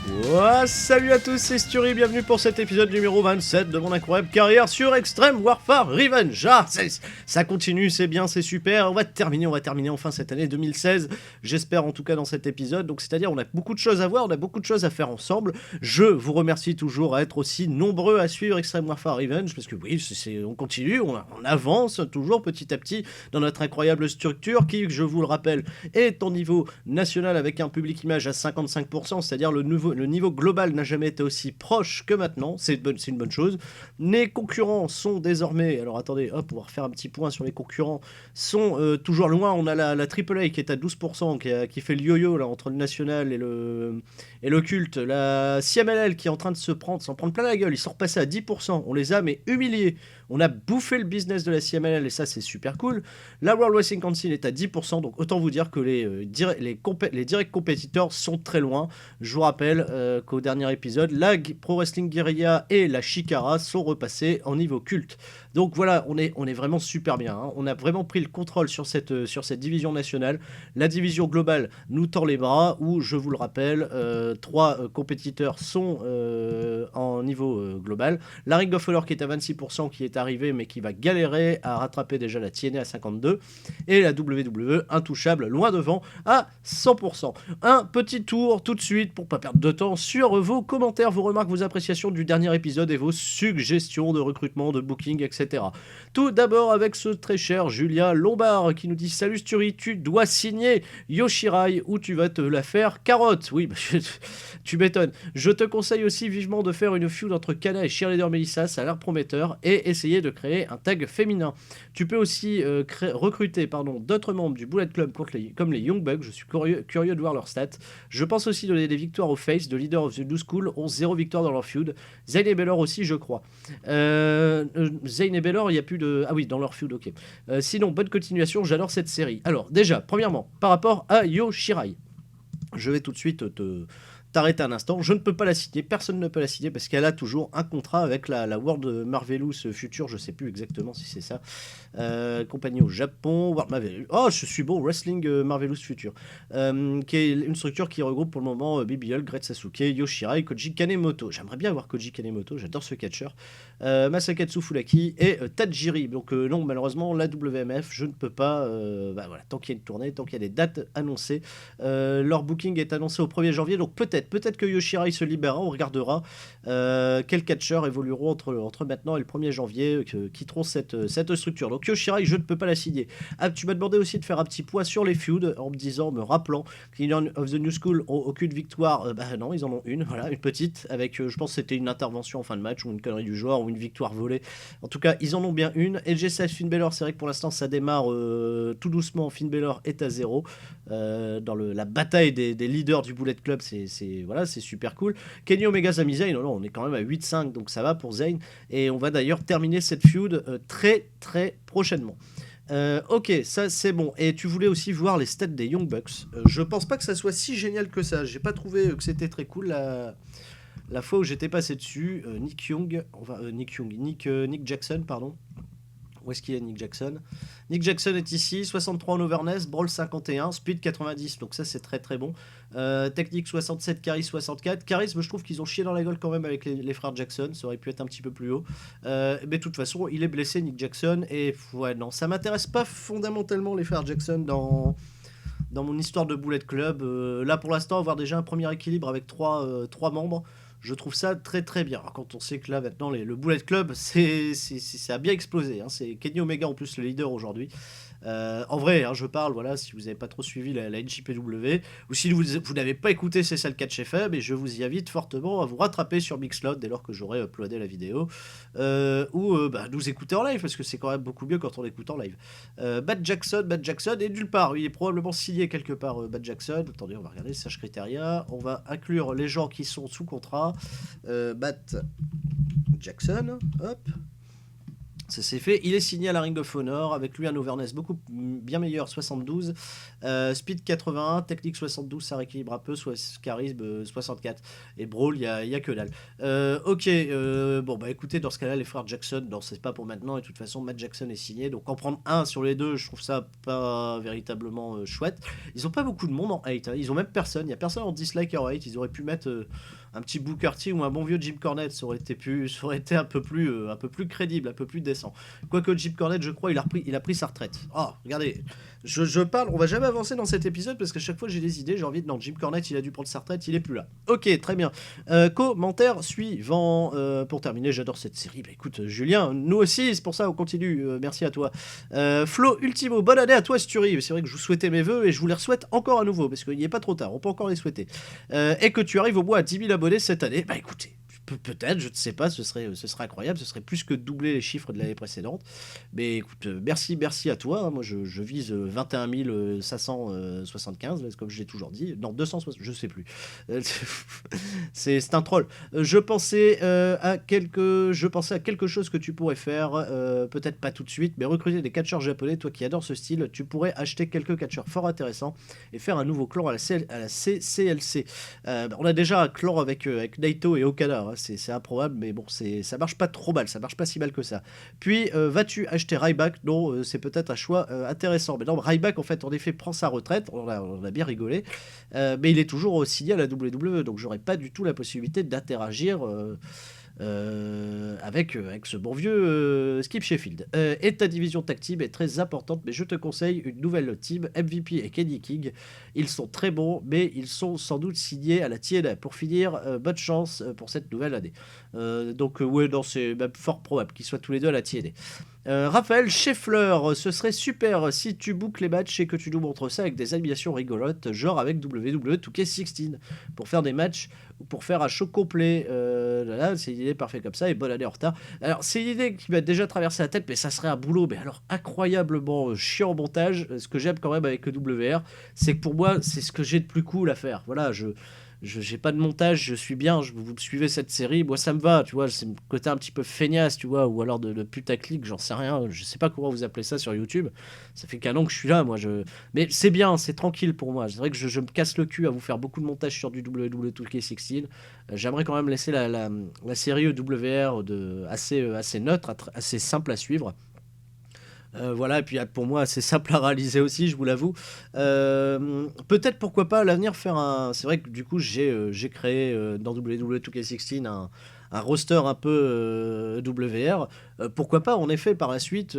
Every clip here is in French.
Ouah, salut à tous, c'est Sturi, bienvenue pour cet épisode numéro 27 de mon incroyable carrière sur Extreme Warfare Revenge. Ah, ça continue, c'est bien, c'est super, on va terminer enfin cette année 2016, j'espère en tout cas dans cet épisode, donc c'est-à-dire on a beaucoup de choses à voir, on a beaucoup de choses à faire ensemble. Je vous remercie toujours à être aussi nombreux à suivre Extreme Warfare Revenge, parce que oui, on continue, on avance toujours petit à petit dans notre incroyable structure qui, je vous le rappelle, est en niveau national avec un public image à 55%, c'est-à-dire le niveau global n'a jamais été aussi proche que maintenant, c'est une bonne chose. Les concurrents sont désormais, alors attendez, hop, on va refaire un petit point sur les concurrents, sont toujours loin. On a la AAA qui est à 12%, qui fait le yo-yo là, entre le national et le culte. La CMLL qui est en train de s'en prendre plein la gueule, ils sont repassés à 10%, on les a mais humiliés. On a bouffé le business de la CMLL et ça c'est super cool. La World Wrestling Council est à 10%, donc autant vous dire que les directs compétiteurs sont très loin. Je vous rappelle qu'au dernier épisode, la Pro Wrestling Guerrilla et la Chikara sont repassés en niveau culte. Donc voilà, on est vraiment super bien. Hein. On a vraiment pris le contrôle sur cette division nationale. La division globale nous tord les bras, où je vous le rappelle, 3 compétiteurs sont en niveau global. La Ring of Honor qui est à 26%, qui est arrivée mais qui va galérer à rattraper déjà la TNA à 52%. Et la WWE intouchable loin devant à 100%. Un petit tour tout de suite pour pas perdre de temps sur vos commentaires, vos remarques, vos appréciations du dernier épisode et vos suggestions de recrutement, de booking, etc. Tout d'abord avec ce très cher Julien Lombard qui nous dit: salut Sturi, tu dois signer Yoshirai ou tu vas te la faire carotte. Oui, bah, tu m'étonnes. Je te conseille aussi vivement de faire une feud entre Kana et Cheerleader Melissa, ça a l'air prometteur, et essayer de créer un tag féminin. Tu peux aussi recruter d'autres membres du Bullet Club comme les Young Bucks, je suis curieux de voir leurs stats. Je pense aussi donner des victoires aux Face de Leader of the New School, ont 0 victoire dans leur feud. Zayn et Baylor aussi, je crois. Zayn et Baylor, il n'y a plus de... Ah oui, dans leur feud, ok. Sinon, bonne continuation, j'adore cette série. Alors, déjà, premièrement, par rapport à Yoshirai, je vais tout de suite t'arrêter un instant. Je ne peux pas la signer, personne ne peut la signer parce qu'elle a toujours un contrat avec la World Marvelous Future, je sais plus exactement si c'est ça. Compagnie au Japon, World Marvelous. Oh, je suis beau, Wrestling Marvelous Future, qui est une structure qui regroupe pour le moment BBL, Great Sasuke, Yoshirai, Koji Kanemoto. J'aimerais bien avoir Koji Kanemoto, j'adore ce catcheur. Masakatsu Fulaki et Tajiri. Donc non, malheureusement, la WMF, je ne peux pas. Voilà, tant qu'il y a une tournée, tant qu'il y a des dates annoncées, leur booking est annoncé au 1er janvier, donc peut-être que Yoshirai se libérera, on regardera quels catcheurs évolueront entre maintenant et le 1er janvier, quitteront cette structure. Donc Yoshirai, je ne peux pas la signer. Ah, tu m'as demandé aussi de faire un petit point sur les feuds en me rappelant qu'Union of the New School ont aucune victoire. Non, ils en ont une, voilà, une petite, avec je pense que c'était une intervention en fin de match ou une connerie du genre ou une victoire volée. En tout cas, ils en ont bien une. LG16 Finn Balor, c'est vrai que pour l'instant ça démarre tout doucement. Finn Balor est à 0 dans la bataille des leaders du Bullet Club, c'est super cool. Kenny Omega Sami Zayn, on est quand même à 8-5, donc ça va pour Zayn, et on va d'ailleurs terminer cette feud très très prochainement. Ok, ça c'est bon. Et tu voulais aussi voir les stats des Young Bucks. Je pense pas que ça soit si génial que ça. J'ai pas trouvé que c'était très cool la fois où j'étais passé dessus. Nick Jackson, pardon. Où est-ce qu'il est, Nick Jackson? Nick Jackson est ici, 63 en overness, Brawl 51, Speed 90, donc ça c'est très très bon. Technique 67, Charisme 64. Charisme, je trouve qu'ils ont chié dans la gueule quand même avec les frères Jackson, ça aurait pu être un petit peu plus haut. Mais de toute façon, il est blessé, Nick Jackson, et ouais, non, ça m'intéresse pas fondamentalement les frères Jackson dans mon histoire de Bullet Club. Là pour l'instant, avoir déjà un premier équilibre avec 3 membres, je trouve ça très très bien. Alors, quand on sait que là maintenant le Bullet Club ça a bien explosé, hein. C'est Kenny Omega en plus le leader aujourd'hui. En vrai, hein, je parle, voilà, si vous n'avez pas trop suivi la NJPW, ou si vous n'avez pas écouté C'est ça le catch FM, et je vous y invite fortement à vous rattraper sur Mixcloud dès lors que j'aurai uploadé la vidéo, ou nous écouter en live, parce que c'est quand même beaucoup mieux quand on écoute en live. Bad Jackson, et nulle part, il est probablement signé quelque part, Bad Jackson. Attendez, on va regarder Search Criteria, on va inclure les gens qui sont sous contrat. Bad Jackson, hop. Ça s'est fait, il est signé à la Ring of Honor, avec lui un overness beaucoup bien meilleur, 72, Speed 81, Technique 72, ça rééquilibre un peu, Charisme 64, et Brawl, il y a que dalle. Ok, bon bah écoutez, dans ce cas-là, les frères Jackson, non c'est pas pour maintenant, et de toute façon, Matt Jackson est signé, donc en prendre un sur les deux, je trouve ça pas véritablement chouette. Ils ont pas beaucoup de monde en hate, hein. Ils ont même personne, il y a personne en dislike et en hate, ils auraient pu mettre un petit Booker T ou un bon vieux Jim Cornette, ça aurait été un peu plus crédible, un peu plus décent. Quoique Jim Cornette, je crois, il a pris sa retraite. Oh, regardez, je parle, on va jamais avancer dans cet épisode parce qu'à chaque fois j'ai des idées, j'ai envie de... Non, Jim Cornette, il a dû prendre sa retraite, il est plus là. Ok, très bien. Commentaire suivant. Pour terminer, j'adore cette série. Bah écoute, Julien, nous aussi, c'est pour ça, on continue. Merci à toi. Flo Ultimo, bonne année à toi, Sturi. C'est vrai que je vous souhaitais mes vœux et je vous les souhaite encore à nouveau parce qu'il n'est pas trop tard, on peut encore les souhaiter. Et que tu arrives au moins à 10 000 abonnés cette année. Bah écoutez. Peut-être, je ne sais pas, ce serait incroyable, ce serait plus que doubler les chiffres de l'année précédente. Mais écoute, merci à toi. Hein. Moi, je vise 21 575, comme je l'ai toujours dit. Non, 260, je sais plus. C'est un troll. Je pensais à quelque chose que tu pourrais faire, peut-être pas tout de suite, mais recruter des catcheurs japonais. Toi qui adores ce style, tu pourrais acheter quelques catcheurs fort intéressants et faire un nouveau clan à la CCLC. On a déjà un clan avec Naito et Okada. Hein. C'est improbable, mais bon, ça marche pas trop mal, ça marche pas si mal que ça. Puis, vas-tu acheter Ryback? Non, c'est peut-être un choix intéressant. Mais non, Ryback, en fait, en effet, prend sa retraite, on a bien rigolé, mais il est toujours signé à la WWE, donc j'aurais pas du tout la possibilité d'interagir avec ce bon vieux Skip Sheffield. Et ta division tag team est très importante, mais je te conseille une nouvelle team, MVP et Kenny King. Ils sont très bons, mais ils sont sans doute signés à la TNA. Pour finir, bonne chance pour cette nouvelle année. Donc ouais, non, c'est même fort probable qu'ils soient tous les deux à la TNA. Raphaël Scheffler, ce serait super si tu bookes les matchs et que tu nous montres ça avec des animations rigolotes, genre avec WWE 2K16, pour faire des matchs ou pour faire un show complet. Là, c'est une idée parfaite comme ça, et bonne année en retard. Alors, c'est une idée qui m'a déjà traversé la tête, mais ça serait un boulot, mais alors incroyablement chiant en montage. Ce que j'aime quand même avec le WR, c'est que pour moi, c'est ce que j'ai de plus cool à faire. Voilà, j'ai pas de montage, je suis bien, vous me suivez cette série, moi ça me va, tu vois, c'est le côté un petit peu feignasse, tu vois, ou alors de putaclic, j'en sais rien, je sais pas comment vous appelez ça sur YouTube, ça fait qu'un an que je suis là, mais c'est bien, c'est tranquille pour moi, c'est vrai que je me casse le cul à vous faire beaucoup de montage sur du WWE 2K16, j'aimerais quand même laisser la série WR assez neutre, assez simple à suivre. Voilà, et puis pour moi, c'est simple à réaliser aussi, je vous l'avoue. Peut-être, pourquoi pas, à l'avenir, faire un... C'est vrai que du coup, j'ai créé dans WWE 2K16 un roster un peu WR. Pourquoi pas, en effet, par la suite,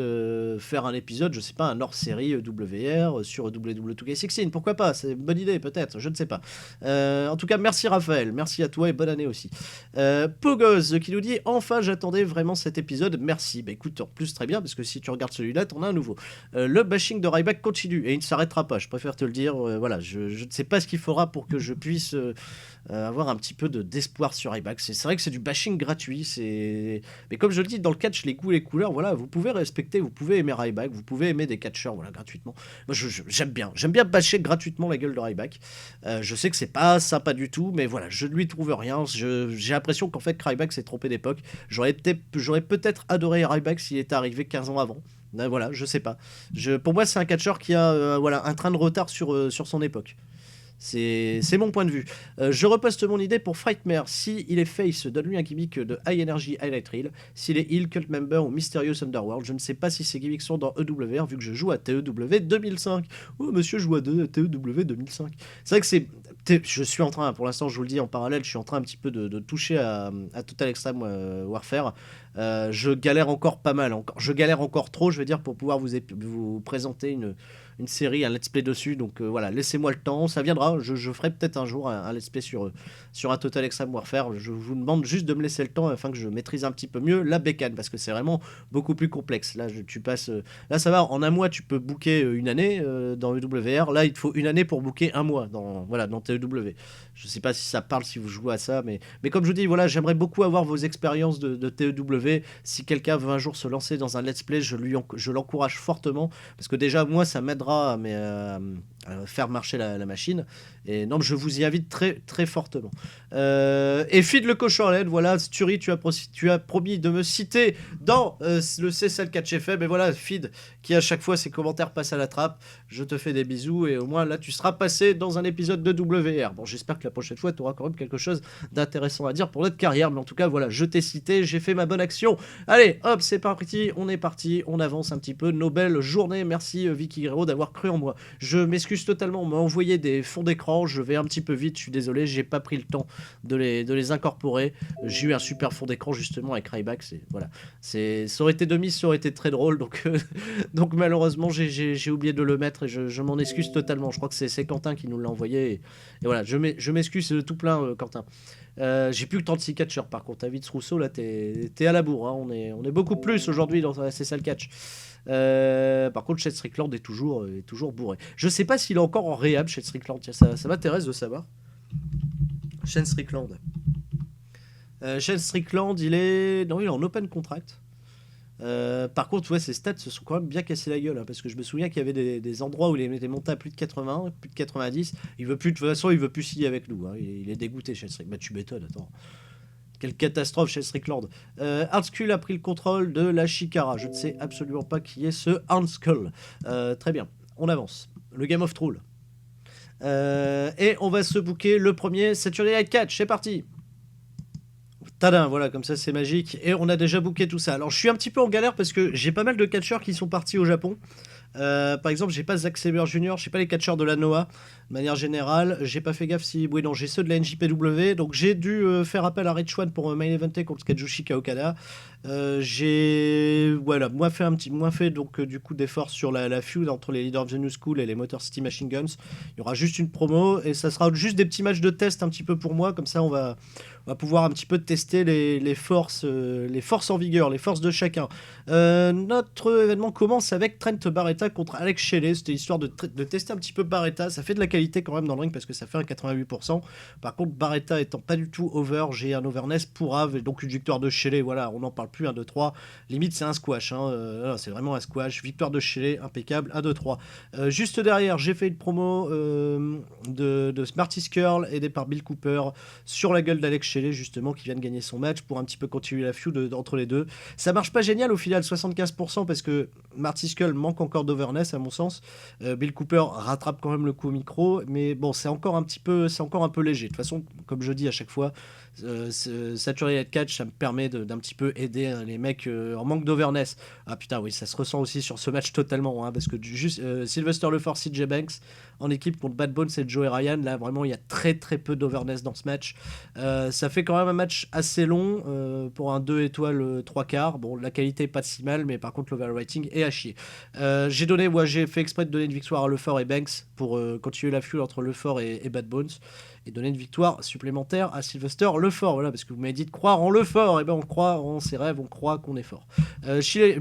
faire un épisode, je sais pas, un hors-série WR sur WWE 2K16. Pourquoi pas, c'est une bonne idée, peut-être, je ne sais pas. En tout cas, merci Raphaël, merci à toi et bonne année aussi. Pogoz qui nous dit « Enfin, j'attendais vraiment cet épisode, merci. » Bah écoute, en plus, très bien, parce que si tu regardes celui-là, t'en as un nouveau. Le bashing de Ryback continue, et il ne s'arrêtera pas, je préfère te le dire. Voilà, je ne sais pas ce qu'il faudra pour que je puisse avoir un petit peu d'espoir sur Ryback. C'est vrai que c'est du bashing gratuit, mais comme je le dis, dans le catch, les goûts et les couleurs, voilà, vous pouvez respecter, vous pouvez aimer Ryback, vous pouvez aimer des catcheurs, voilà, gratuitement. Moi, j'aime bien basher gratuitement la gueule de Ryback. Je sais que c'est pas sympa du tout, mais voilà, je ne lui trouve rien. J'ai l'impression qu'en fait, Ryback s'est trompé d'époque. J'aurais peut-être adoré Ryback s'il était arrivé 15 ans avant. Voilà, je sais pas. Pour moi, c'est un catcheur qui a voilà, un train de retard sur son époque. C'est mon point de vue. Je reposte mon idée pour Frightmare. Si il est face, donne-lui un gimmick de High Energy Highlight Reel. S'il est Heel, Cult Member ou Mysterious Underworld, je ne sais pas si ces gimmicks sont dans EWR vu que je joue à TEW 2005. Oh, monsieur joue à TEW 2005. C'est vrai que je suis en train, pour l'instant, je vous le dis en parallèle, je suis en train un petit peu de toucher à Total Extreme Warfare. Je galère encore pas mal. Je galère encore trop, je veux dire, pour pouvoir vous présenter une série, un let's play dessus, donc voilà, laissez-moi le temps, ça viendra, je ferai peut-être un jour un let's play sur un Total Extreme Warfare, je vous demande juste de me laisser le temps afin que je maîtrise un petit peu mieux la bécane, parce que c'est vraiment beaucoup plus complexe, là ça va, en un mois tu peux booker une année dans EWR, là il te faut une année pour booker un mois dans TEW, je sais pas si ça parle si vous jouez à ça, mais comme je vous dis, voilà, j'aimerais beaucoup avoir vos expériences de TEW, si quelqu'un veut un jour se lancer dans un let's play, je l'encourage fortement, parce que déjà moi ça m'aidera à faire marcher la machine, et non, je vous y invite très très fortement. Et Feed le cochon à l'aide, voilà, Sturi, tu as promis de me citer dans le CSL Catch FM, et voilà, Feed qui à chaque fois ses commentaires passent à la trappe, je te fais des bisous, et au moins là tu seras passé dans un épisode de WR. Bon, j'espère que la prochaine fois tu auras quand même quelque chose d'intéressant à dire pour notre carrière, mais en tout cas voilà, je t'ai cité, j'ai fait ma bonne action. Allez, hop, c'est parti, on avance un petit peu, nos belles journées. Merci Vicky Guerrero d'avoir cru en moi. Je m'excuse m'excuse totalement, on m'a envoyé des fonds d'écran, je vais un petit peu vite, je suis désolé, j'ai pas pris le temps de les incorporer. J'ai eu un super fond d'écran justement avec Ryback, voilà. Ça aurait été de mise, ça aurait été très drôle, donc, donc malheureusement j'ai oublié de le mettre et je m'en excuse totalement. Je crois que c'est Quentin qui nous l'a envoyé, et voilà, je m'excuse tout plein, Quentin. J'ai plus que 36 catcheurs par contre. David Rousseau, là, t'es à la bourre. Hein. On est beaucoup plus aujourd'hui dans ces salles catch. Par contre, Chet Strickland est toujours bourré. Je sais pas s'il est encore en réhab, Chet Strickland. Tiens, ça m'intéresse de savoir. Shane Strickland. Shane Strickland, il est en open contract. Par contre, ouais, ses stats se sont quand même bien cassés la gueule, hein, parce que je me souviens qu'il y avait des endroits où il était monté à plus de 80, plus de 90. Il veut plus, de toute façon, il veut plus signer avec nous. Hein. Il est dégoûté, Shane Strickland. Bah, tu m'étonnes, attends. Quelle catastrophe chez Strickland. Hardskull a pris le contrôle de la Chikara. Je ne sais absolument pas qui est ce Hardskull. Très bien, on avance. Le Game of Thrones. Et on va se booker le premier Saturday Night Catch. C'est parti. Tadam, voilà, comme ça c'est magique. Et on a déjà booké tout ça. Alors je suis un petit peu en galère parce que j'ai pas mal de catcheurs qui sont partis au Japon. Par exemple, j'ai pas Zack Sabre Jr., j'ai pas les catcheurs de la Noah. De manière générale, j'ai pas fait gaffe si. Oui, non, j'ai ceux de la NJPW. Donc j'ai dû faire appel à Rich One pour main eventer contre Kazuchika Okada. J'ai moi fait donc du coup d'efforts sur la feud entre les Leaders of the New School et les Motor City Machine Guns. Il y aura juste une promo et ça sera juste des petits matchs de test un petit peu pour moi, comme ça on va pouvoir un petit peu tester les forces en vigueur, les forces de chacun. Notre événement commence avec Trent Barretta contre Alex Shelley. C'était histoire de tester un petit peu Barretta. Ça fait de la qualité quand même dans le ring parce que ça fait un 88%. Par contre, Barretta étant pas du tout over, j'ai un overness pour Ave et donc une victoire de Shelley. Voilà, on n'en parle plus, 1, 2, 3. Limite, c'est un squash. Hein. C'est vraiment un squash. Victoire de Shelley, impeccable, 1, 2, 3. Juste derrière, j'ai fait une promo de Smarty Skrull aidé par Bill Cooper sur la gueule d'Alex Shelley, justement, qui vient de gagner son match pour un petit peu continuer la feud entre les deux. Ça marche pas génial au final, 75%, parce que Marty Skull manque encore d'overness, à mon sens. Bill Cooper rattrape quand même le coup au micro, mais bon, c'est encore un peu léger. De toute façon, comme je dis à chaque fois, Saturday Night Catch, ça me permet d'un petit peu aider les mecs en manque d'overness. Ah putain, oui, ça se ressent aussi sur ce match totalement, hein, parce que juste Sylvester Lefort, CJ Banks en équipe contre Bad Bones et Joey Ryan, là vraiment il y a très très peu d'overness dans ce match. Ça fait quand même un match assez long pour un 2 étoiles 3 quarts. Bon, la qualité est pas si mal, mais par contre l'overwriting est à chier. J'ai fait exprès de donner une victoire à Lefort et Banks pour continuer la feud entre Lefort et Bad Bones, et donner une victoire supplémentaire à Sylvester Lefort, voilà, parce que vous m'avez dit de croire en Lefort, et ben on croit en ses rêves, on croit qu'on est fort.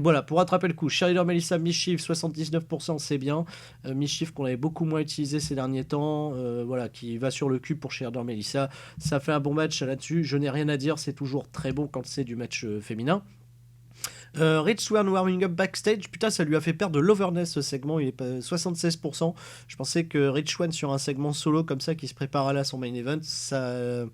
Voilà, pour rattraper le coup, Cheerleader Melissa Mischief, 79%, c'est bien. Mischief qu'on avait beaucoup moins utilisé ces derniers temps, voilà, qui va sur le cul pour Cheerleader Melissa. Ça fait un bon match là-dessus, je n'ai rien à dire, c'est toujours très bon quand c'est du match féminin. Rich Swan warming up backstage, putain, ça lui a fait perdre de l'overness ce segment, il est pas 76%. Je pensais que Rich Swan sur un segment solo comme ça qui se prépare à son main event, ça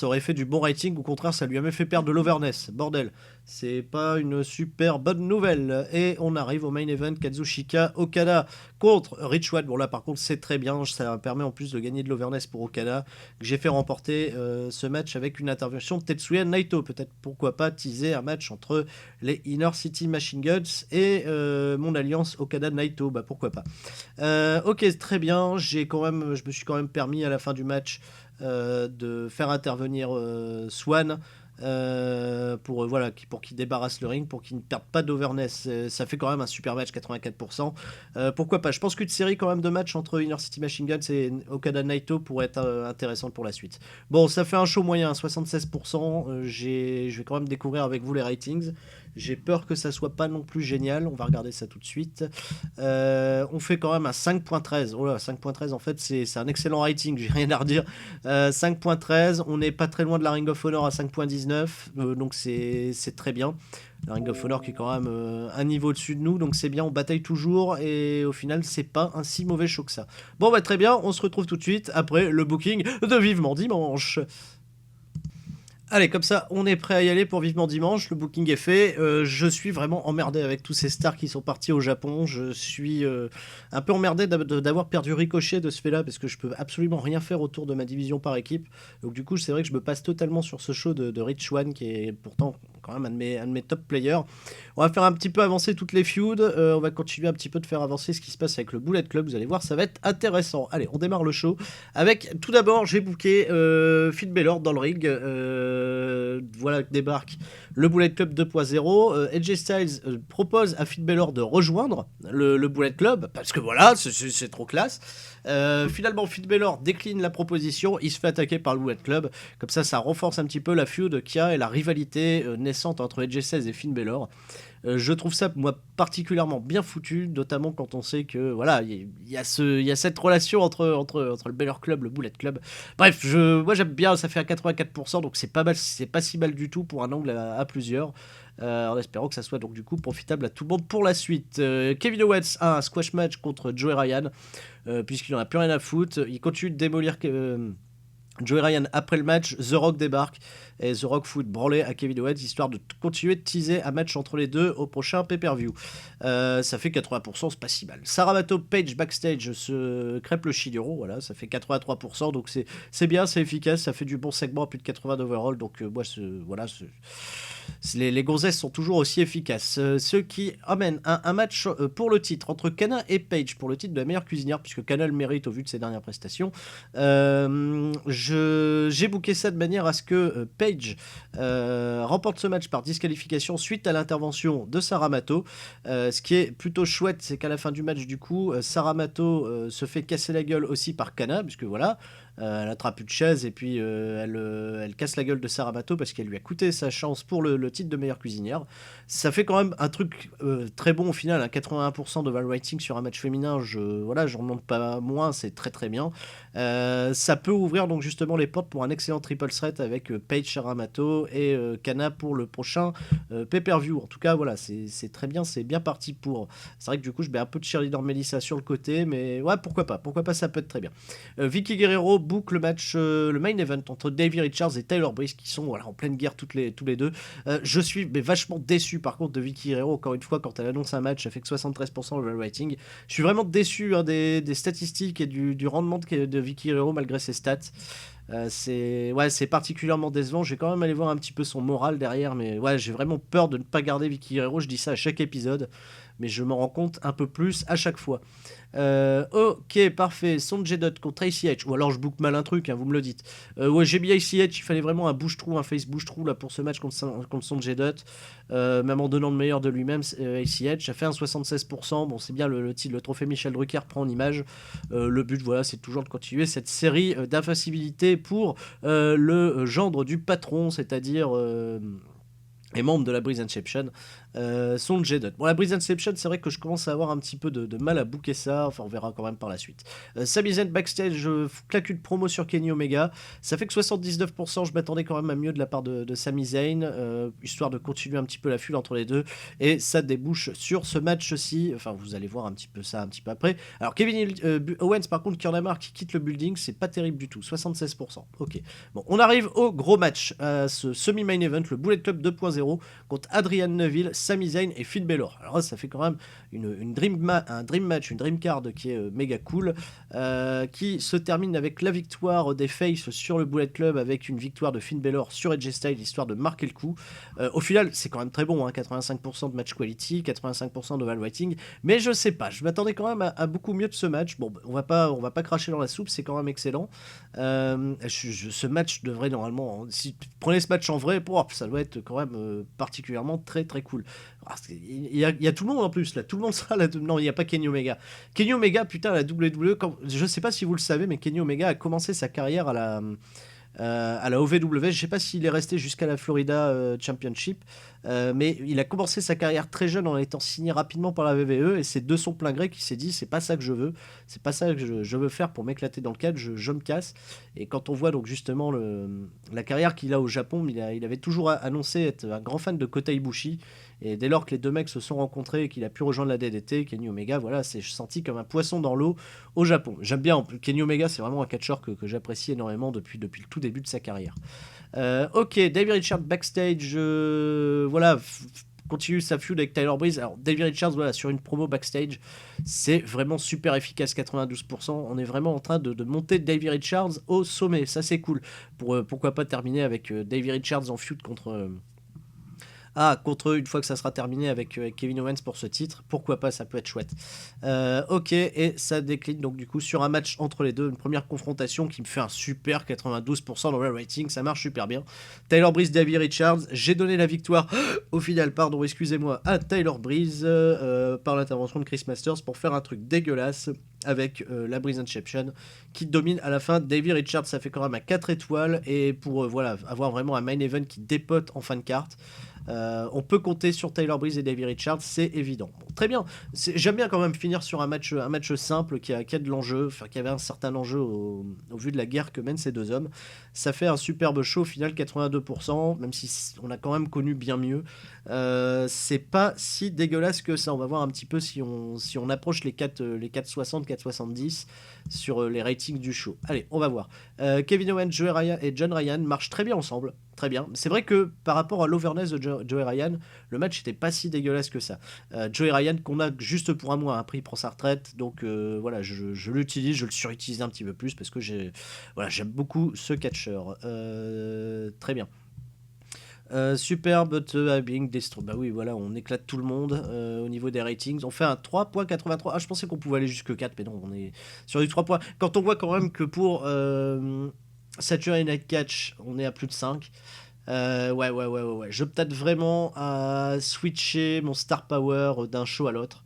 aurait fait du bon rating. Au contraire, ça lui a même fait perdre de l'overness. Bordel, c'est pas une super bonne nouvelle. Et on arrive au main event, Kazuchika Okada contre Rich Swan. Bon là par contre c'est très bien, ça permet en plus de gagner de l'overness pour Okada, que j'ai fait remporter ce match avec une intervention de Tetsuya Naito. Peut-être pourquoi pas teaser un match entre les Inner City Machine Guns et mon alliance Okada Naito, bah pourquoi pas. Ok, très bien, je me suis quand même permis à la fin du match de faire intervenir Swan pour qu'il débarrasse le ring, pour qu'il ne perde pas d'overness. Ça fait quand même un super match, 84%. Pourquoi pas, je pense qu'une série quand même de matchs entre Inner City Machine Guns et Okada Naito pourrait être intéressante pour la suite. Bon, ça fait un show moyen, 76%. Je vais quand même découvrir avec vous les ratings. J'ai peur que ça soit pas non plus génial. On va regarder ça tout de suite. On fait quand même un 5.13. Oh là, 5.13 en fait c'est un excellent rating, j'ai rien à redire. 5.13, on n'est pas très loin de la Ring of Honor à 5.19, donc c'est très bien. La Ring of Honor qui est quand même un niveau au-dessus de nous, donc c'est bien, on bataille toujours et au final c'est pas un si mauvais show que ça. Bon bah très bien, on se retrouve tout de suite après le booking de Vivement Dimanche. Allez, comme ça, on est prêt à y aller pour vivement dimanche. Le booking est fait. Je suis vraiment emmerdé avec tous ces stars qui sont partis au Japon. Je suis un peu emmerdé d'avoir perdu Ricochet de ce fait-là parce que je peux absolument rien faire autour de ma division par équipe. Donc du coup, c'est vrai que je me passe totalement sur ce show de Rich Swann qui est pourtant quand même un de mes top players. On va faire un petit peu avancer toutes les feuds. On va continuer un petit peu de faire avancer ce qui se passe avec le Bullet Club. Vous allez voir, ça va être intéressant. Allez, on démarre le show avec tout d'abord, j'ai booké Finn Balor dans le ring. Voilà que débarque le Bullet Club 2.0. AJ Styles propose à Finn Balor de rejoindre le Bullet Club parce que voilà, c'est trop classe. Finalement, Finn Balor décline la proposition. Il se fait attaquer par le Bullet Club. Comme ça renforce un petit peu la feud qu'il y a et la rivalité naissante entre AJ Styles et Finn Balor. Je trouve ça, moi, particulièrement bien foutu, notamment quand on sait que, voilà, il y a cette relation entre le Balor Club, le Bullet Club. Bref, moi j'aime bien, ça fait à 84%, donc c'est pas mal, c'est pas si mal du tout pour un angle à plusieurs. En espérant que ça soit donc du coup profitable à tout le monde pour la suite. Kevin Owens a un squash match contre Joey Ryan, puisqu'il en a plus rien à foutre. Il continue de démolir Joey Ryan après le match. The Rock débarque et The Rock fout branler à Kevin Owens histoire de continuer de teaser un match entre les deux au prochain pay-per-view. Ça fait 80%, c'est pas si mal. Saramato Page backstage se crêpe le chiliro, voilà, ça fait 83%, donc c'est bien, c'est efficace, ça fait du bon segment à plus de 80 d'overall, donc moi voilà, les gonzesses sont toujours aussi efficaces. Ceux qui amènent un match pour le titre entre Kana et Page pour le titre de la meilleure cuisinière, puisque Kana le mérite au vu de ses dernières prestations. J'ai booké ça de manière à ce que Page remporte ce match par disqualification suite à l'intervention de Saramato. Ce qui est plutôt chouette, c'est qu'à la fin du match, du coup, Saramato se fait casser la gueule aussi par Kana, puisque voilà, elle attrape une chaise et puis elle casse la gueule de Saramato parce qu'elle lui a coûté sa chance pour le titre de meilleure cuisinière. Ça fait quand même un truc très bon au final, hein, 81% de rating sur un match féminin, j'en remonte pas moins, c'est très très bien. Ça peut ouvrir donc justement les portes pour un excellent triple threat avec Paige, Saramato et Kana pour le prochain pay-per-view. En tout cas, voilà, c'est très bien, c'est bien parti pour. C'est vrai que du coup, je mets un peu de cheerleader Melissa sur le côté, mais ouais, pourquoi pas, ça peut être très bien. Vicky Guerrero boucle le match, le main event entre Davey Richards et Tyler Breeze qui sont voilà, en pleine guerre tous les deux. Je suis vachement déçu par contre de Vicky Guerrero, encore une fois, quand elle annonce un match, ça fait que 73% de rating. Je suis vraiment déçu des statistiques et du rendement de Vicky Guerrero malgré ses stats. C'est particulièrement décevant. Je vais quand même aller voir un petit peu son moral derrière, mais ouais, j'ai vraiment peur de ne pas garder Vicky Guerrero. Je dis ça à chaque épisode, mais je m'en rends compte un peu plus à chaque fois. Ok, parfait. Sonjay Dutt contre ACH. Ou alors je book mal un truc, hein, vous me le dites. Ouais, j'ai mis ACH. Il fallait vraiment un bouche-trou, un face bouche-trou là pour ce match contre Sonjay Dutt. Même en donnant le meilleur de lui-même, ACH. Ça fait un 76%. Bon, c'est bien le trophée Michel Drucker prend en image. Le but, voilà, c'est toujours de continuer cette série d'infaillibilité pour le gendre du patron, c'est-à-dire. Et membre de la Breeze Inception, Sonjay Dutt. Bon, la Breeze Inception, c'est vrai que je commence à avoir un petit peu de mal à booker ça, enfin on verra quand même par la suite. Sami Zayn backstage, je claque une promo sur Kenny Omega, ça fait que 79%, je m'attendais quand même à mieux de la part de Sami Zayn, histoire de continuer un petit peu la fuite entre les deux, et ça débouche sur ce match-ci, enfin vous allez voir un petit peu ça un petit peu après. Alors Kevin Owens par contre qui en a marre, qui quitte le building, c'est pas terrible du tout, 76%, ok. Bon, on arrive au gros match, ce semi-main event, le Bullet Club 2.0, contre Adrian Neville, Sami Zayn et Finn Balor. Alors là, ça fait quand même un dream match, une dream card qui est méga cool, qui se termine avec la victoire des Faces sur le Bullet Club, avec une victoire de Finn Balor sur AJ Styles, histoire de marquer le coup. Au final, c'est quand même très bon, hein, 85% de match quality, 85% de val rating, mais je sais pas, je m'attendais quand même à beaucoup mieux de ce match. Bon, on va pas cracher dans la soupe, c'est quand même excellent. Ce match devrait normalement, si vous prenez ce match en vrai, ça doit être quand même particulièrement très très cool. Il y a tout le monde en plus là, tout le monde sera là. Non, il n'y a pas Kenny Omega. Kenny Omega, putain, la WWE, je sais pas si vous le savez, mais Kenny Omega a commencé sa carrière à la OVW. Je sais pas s'il est resté jusqu'à la Florida Championship, Mais il a commencé sa carrière très jeune en étant signé rapidement par la WWE et c'est de son plein gré qu'il s'est dit c'est pas ça que je veux, c'est pas ça que je veux faire pour m'éclater dans le cadre, je me casse. Et quand on voit donc justement la carrière qu'il a au Japon, il avait toujours annoncé être un grand fan de Kota Ibushi. Et dès lors que les deux mecs se sont rencontrés et qu'il a pu rejoindre la DDT, Kenny Omega, voilà, c'est senti comme un poisson dans l'eau au Japon. J'aime bien, Kenny Omega, c'est vraiment un catcheur que j'apprécie énormément depuis le tout début de sa carrière. Ok, David Richards backstage, voilà, continue sa feud avec Tyler Breeze. Alors, David Richards, voilà, sur une promo backstage, c'est vraiment super efficace, 92%. On est vraiment en train de monter David Richards au sommet, ça c'est cool. Pourquoi pas terminer avec David Richards en feud contre une fois que ça sera terminé avec Kevin Owens pour ce titre, pourquoi pas, ça peut être chouette. Ok, et ça décline donc du coup sur un match entre les deux, une première confrontation qui me fait un super 92% dans le rating, ça marche super bien. Tyler Breeze, David Richards, j'ai donné la victoire au final, pardon, excusez-moi, à Tyler Breeze par l'intervention de Chris Masters pour faire un truc dégueulasse avec la Breeze Inception qui domine à la fin. David Richards, ça fait quand même à 4 étoiles et pour voilà, avoir vraiment un main event qui dépote en fin de carte. On peut compter sur Tyler Breeze et David Richards, c'est évident. Bon, très bien. J'aime bien quand même finir sur un match simple qui a de l'enjeu, enfin qui avait un certain enjeu au vu de la guerre que mènent ces deux hommes. Ça fait un superbe show au final, 82%, même si on a quand même connu bien mieux. C'est pas si dégueulasse que ça. On va voir un petit peu si on approche les 4,60, 4,70 sur les ratings du show. Allez, on va voir. Kevin Owens, Joey Ryan et John Ryan marchent très bien ensemble. Très bien. C'est vrai que par rapport à l'overness de Joey Ryan, le match n'était pas si dégueulasse que ça. Joey Ryan, qu'on a juste pour un mois, après il prend sa retraite, donc voilà, je l'utilise, je le surutilise un petit peu plus parce que j'aime beaucoup ce catcheur. Très bien. Superbe being destroyed. Bah oui, voilà, on éclate tout le monde au niveau des ratings. On fait un 3,83. Ah, je pensais qu'on pouvait aller jusque 4, mais non, on est sur du 3 points. Quand on voit quand même que pour Saturday Night Catch, on est à plus de 5. Ouais. Je peut-être vraiment à switcher mon star power d'un show à l'autre.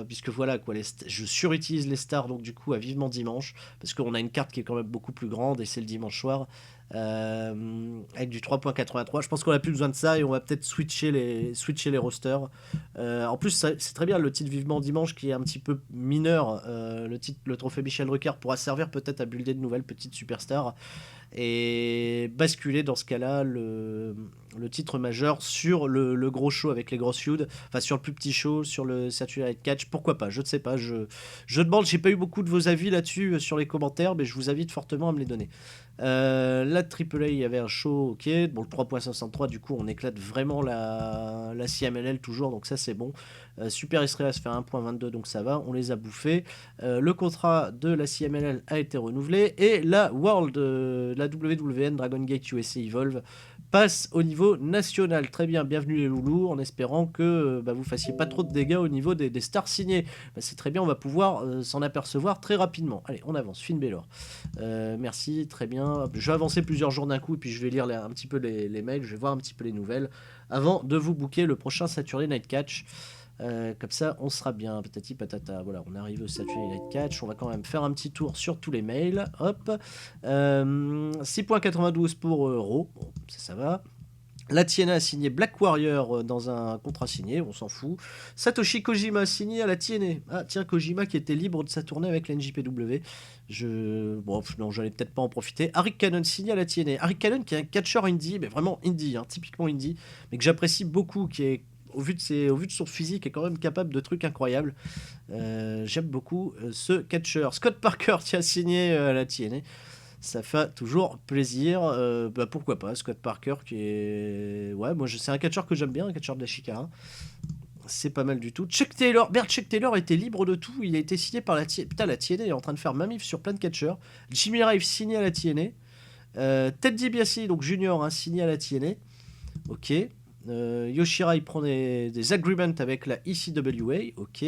Puisque voilà quoi, je surutilise les stars donc du coup à vivement dimanche parce qu'on a une carte qui est quand même beaucoup plus grande et c'est le dimanche soir avec du 3.83. Je pense qu'on a plus besoin de ça et on va peut-être switcher les rosters. En plus c'est très bien le titre vivement dimanche qui est un petit peu mineur. Le trophée Michel Drucker pourra servir peut-être à builder de nouvelles petites superstars et basculer dans ce cas-là le titre majeur sur le gros show avec les grosses feuds, enfin sur le plus petit show, sur le Saturday Night Catch, pourquoi pas, je ne sais pas, je demande, j'ai pas eu beaucoup de vos avis là-dessus sur les commentaires, mais je vous invite fortement à me les donner. La AAA, il y avait un show, ok, bon le 3.63, du coup on éclate vraiment la CMLL toujours, donc ça c'est bon. Super Estrella se fait 1.22, donc ça va, on les a bouffés. Le contrat de la CMLL a été renouvelé et la la WWN Dragon Gate USA Evolve passe au niveau national. Très bien, bienvenue les loulous, en espérant que vous fassiez pas trop de dégâts au niveau des stars signées. C'est très bien, on va pouvoir s'en apercevoir très rapidement. Allez, on avance, Finn Balor. Merci, très bien. Je vais avancer plusieurs jours d'un coup et puis je vais lire un petit peu les mails, je vais voir un petit peu les nouvelles avant de vous booker le prochain Saturday Night Catch. Comme ça on sera bien, patati patata. Voilà, on arrive au Saturday Night Catch, on va quand même faire un petit tour sur tous les mails. Hop, 6.92 pour Raw, bon, ça va. La TNA a signé Black Warrior dans un contrat signé, on s'en fout. Satoshi Kojima a signé à la TNA. Ah tiens, Kojima qui était libre de sa tournée avec la NJPW. Non, j'allais peut-être pas en profiter. Harry Cannon signé à la TNA. Harry Cannon qui est un catcheur indie, mais vraiment indie, hein, typiquement indie, mais que j'apprécie beaucoup, qui est au vu de son physique, est quand même capable de trucs incroyables. J'aime beaucoup ce catcheur. Scott Parker qui a signé à la TNA. Ça fait toujours plaisir. Pourquoi pas, Scott Parker qui est... Ouais, moi c'est un catcheur que j'aime bien, un catcheur de la Chikara. C'est pas mal du tout. Chuck Taylor était libre de tout. Il a été signé par la TNA. Putain, la TNA est en train de faire mamif sur plein de catcheurs. Jimmy Rive signé à la TNA. Ted DiBiase, donc junior, hein, signé à la TNA. Ok. Yoshira il prend des agreements avec la ECWA, ok.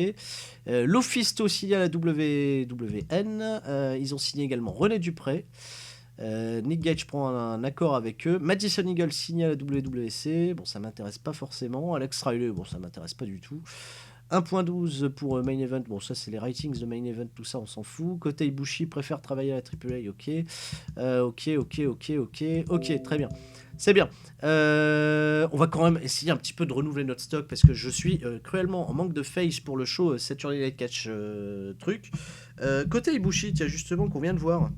Lofisto signé à la WWN, ils ont signé également René Dupré. Nick Gage prend un accord avec eux. Madison Eagle signé à la WWC, bon ça m'intéresse pas forcément. Alex Riley, bon ça m'intéresse pas du tout. 1.12 pour Main Event. Bon, ça, c'est les ratings de Main Event, tout ça, on s'en fout. Kota Ibushi préfère travailler à la AAA, ok. Ok, très bien. C'est bien. On va quand même essayer un petit peu de renouveler notre stock parce que je suis cruellement en manque de face pour le show Saturday Night Catch truc. Kota Ibushi, tiens, justement, qu'on vient de voir.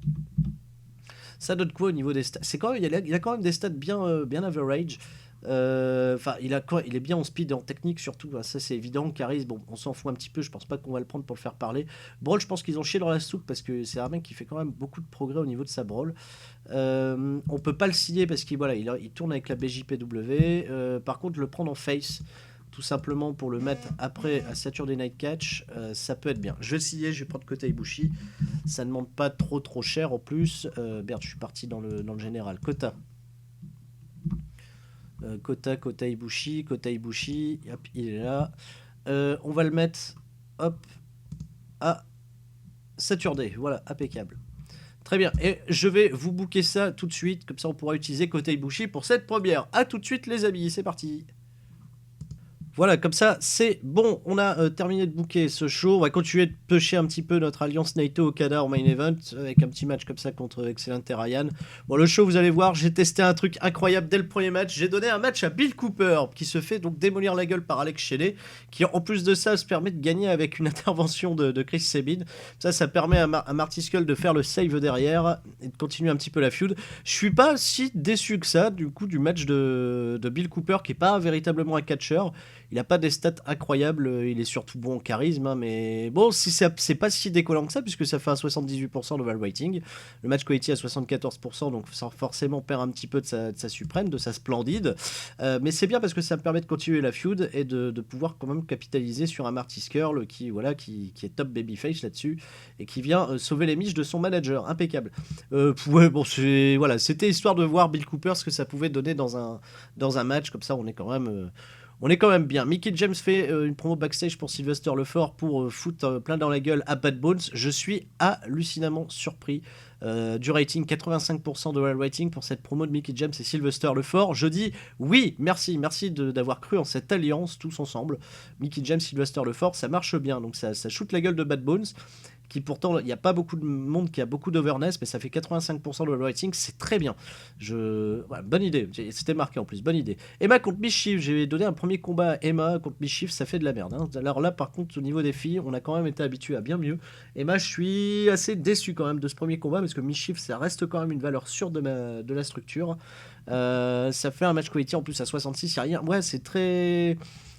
Ça donne quoi au niveau des stats? C'est quand même, il a quand même des stats bien average. Enfin, il est bien en speed et en technique surtout. Ça, c'est évident. Caris, bon, on s'en fout un petit peu. Je pense pas qu'on va le prendre pour le faire parler. Brawl, je pense qu'ils ont chié dans la soupe parce que c'est un mec qui fait quand même beaucoup de progrès au niveau de sa Brawl. On peut pas le signer parce qu'il voilà, il tourne avec la BJPW. Par contre, le prendre en face, tout simplement pour le mettre après à Saturday Night Catch, ça peut être bien. Je vais le signer, je vais prendre Kota Ibushi. Ça ne demande pas trop cher en plus. Merde, je suis parti dans le général. Kota. Kota Ibushi, hop, il est là. On va le mettre, hop, à Saturday. Voilà, impeccable. Très bien, et je vais vous booker ça tout de suite, comme ça on pourra utiliser Kota Ibushi pour cette première. A tout de suite les amis, c'est parti. Voilà, comme ça, c'est bon. On a terminé de booker ce show. On va continuer de pêcher un petit peu notre alliance Naito Okada en main event avec un petit match comme ça contre Excellent et Ryan. Bon, le show, vous allez voir, j'ai testé un truc incroyable dès le premier match. J'ai donné un match à Bill Cooper qui se fait donc démolir la gueule par Alex Shelley, qui en plus de ça se permet de gagner avec une intervention de Chris Sabin. Ça permet à Marty Scurll de faire le save derrière et de continuer un petit peu la feud. Je suis pas si déçu que ça du coup du match de Bill Cooper qui est pas véritablement un catcheur. Il n'a pas des stats incroyables, il est surtout bon en charisme, hein, mais bon, si c'est pas si décollant que ça, puisque ça fait un 78% d'oval rating. Le match quality à 74%, donc ça forcément perd un petit peu de sa suprême, de sa splendide. Mais c'est bien parce que ça me permet de continuer la feud et de pouvoir quand même capitaliser sur un Marty Scurll qui est top babyface là-dessus et qui vient sauver les miches de son manager. Impeccable. Ouais, bon, c'était histoire de voir Bill Cooper ce que ça pouvait donner dans un match, comme ça on est quand même bien. Mickey James fait une promo backstage pour Sylvester Lefort pour foutre plein dans la gueule à Bad Bones. Je suis hallucinamment surpris du rating, 85% de rating pour cette promo de Mickey James et Sylvester Lefort. Je dis oui, merci d'avoir cru en cette alliance tous ensemble. Mickey James, Sylvester Lefort, ça marche bien. Donc ça shoot la gueule de Bad Bones, qui pourtant, il n'y a pas beaucoup de monde qui a beaucoup d'overness, mais ça fait 85% de rating, c'est très bien. Voilà, bonne idée, c'était marqué en plus, bonne idée. Emma contre Mischief, j'ai donné un premier combat à Emma contre Mischief, ça fait de la merde. Hein. Alors là, par contre, au niveau des filles, on a quand même été habitué à bien mieux. Emma, je suis assez déçu quand même de ce premier combat, parce que Mischief, ça reste quand même une valeur sûre de la structure. Ça fait un match quality en plus à 66, il n'y a rien. Ouais,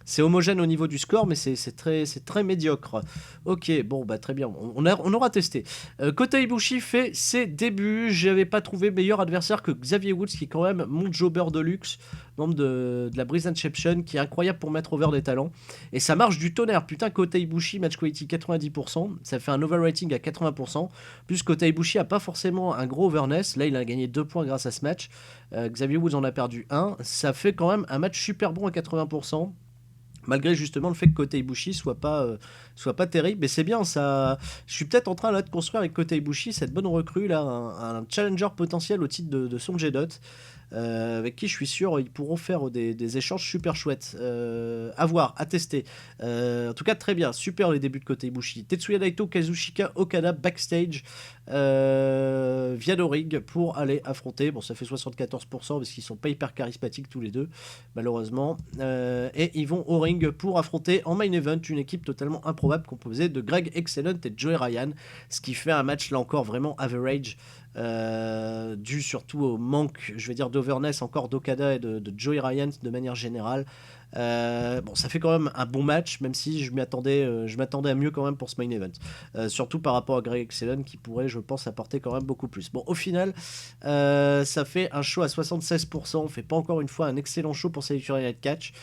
c'est homogène au niveau du score, mais c'est très médiocre. Ok, bon, bah très bien, on aura testé. Kota Ibushi fait ses débuts. J'avais pas trouvé meilleur adversaire que Xavier Woods, qui est quand même mon jobber de luxe, membre de la Breeze Inception, qui est incroyable pour mettre over des talents. Et ça marche du tonnerre. Putain, Kota Ibushi, match quality 90%. Ça fait un overrating à 80%. Plus Kota Ibushi a pas forcément un gros overness. Là, il a gagné 2 points grâce à ce match. Xavier Woods en a perdu 1. Ça fait quand même un match super bon à 80%. Malgré justement le fait que Kota Ibushi soit pas terrible, mais c'est bien ça. Je suis peut-être en train là de construire avec Kota Ibushi cette bonne recrue là, un challenger potentiel au titre de Sonjay Dutt, avec qui je suis sûr ils pourront faire des échanges super chouettes. À voir, à tester. En tout cas très bien, super les débuts de Kota Ibushi. Tetsuya Naito, Kazuchika Okada backstage via le ring pour aller affronter. Bon, ça fait 74% parce qu'ils sont pas hyper charismatiques tous les deux, malheureusement. Et ils vont au ring pour affronter en main event une équipe totalement improbable composée de Greg Excellent et Joey Ryan, ce qui fait un match là encore vraiment average, dû surtout au manque, je vais dire, d'overness encore d'Okada et de Joey Ryan de manière générale. Bon, ça fait quand même un bon match, même si je m'attendais à mieux quand même pour ce main event. Surtout par rapport à Greg Excellent qui pourrait, je pense, apporter quand même beaucoup plus. Bon, au final, ça fait un show à 76%. On fait pas encore une fois un excellent show pour Saturday Night Catch.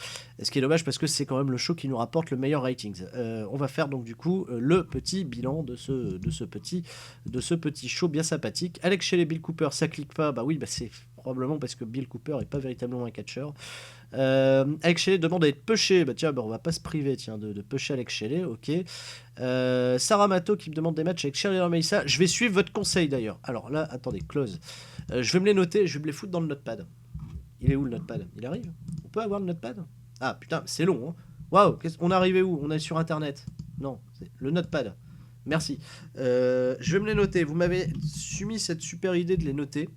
Ce qui est dommage parce que c'est quand même le show qui nous rapporte le meilleur ratings. On va faire donc du coup le petit bilan de ce petit show bien sympathique. Alex Shelley, Bill Cooper, ça clique pas. Bah oui, bah c'est probablement parce que Bill Cooper est pas véritablement un catcheur. Alex Shelley demande à être pushé. Bah tiens, on va pas se priver de pusher Alex Shelley, ok. Sarah Mato qui me demande des matchs avec Shirley Mesa. Je vais suivre votre conseil d'ailleurs. Alors là, attendez, close. Je vais me les noter, je vais me les foutre dans le notepad. Il est où le notepad? Il arrive? On peut avoir le notepad? Ah putain, c'est long, hein. Waouh, on est arrivé où? On est sur internet. Non, c'est le notepad. Merci. Je vais me les noter. Vous m'avez soumis cette super idée de les noter.